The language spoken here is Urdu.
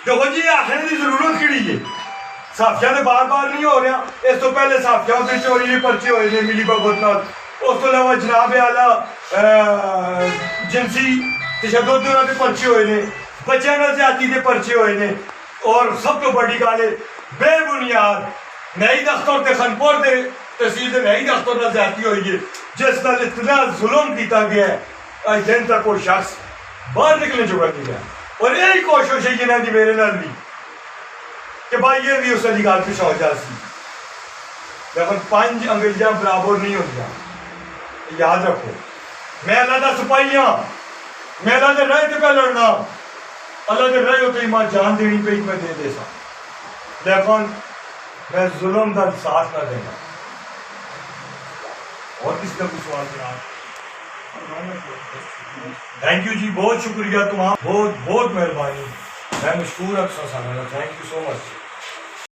دیکھو جی آخر کی ضرورت کہڑی ہے صحافیاں نے بار بار نہیں ہو رہا اس تو پہلے صحافیاں سے چوری کے پرچے ہوئے نے ملی بھگت نال اس تو علاوہ جناب اعلیٰ جنسی تشدد کے پرچے ہوئے نے بچوں نال زیادتی کے پرچے ہوئے نے اور سب تو بڑی گل ہے بے بنیاد نئی دختر تے خنپور دے تحصیل دے نئی دختر نال زیادتی ہوئی ہے جس نال اتنا ظلم کیتا گیا ہے اج دن تک کوئی شخص باہر نکلنے چکا نہیں گیا اور یہی کوشش ہے جنہاں دی میرے نال بھی کہ بھائی یہ بھی اس والی گل پیچھے ہو جاسی لیکن 5 انگریزاں برابر نہیں ہوندیاں یاد رکھو میں اللہ دا سپاہی ہاں میں اللہ دے راہ تے پہ لڑنا اللہ دے راہ تے ماں جان دینی پئی میں دے سا لیکن میں ظلم دا ساتھ نہ دینا اور کس کا کوئی سوال کرا تھینک یو جی بہت شکریہ تمہارا بہت بہت مہربانی میں مشکور اکثر سامنے تھینک یو سو مچ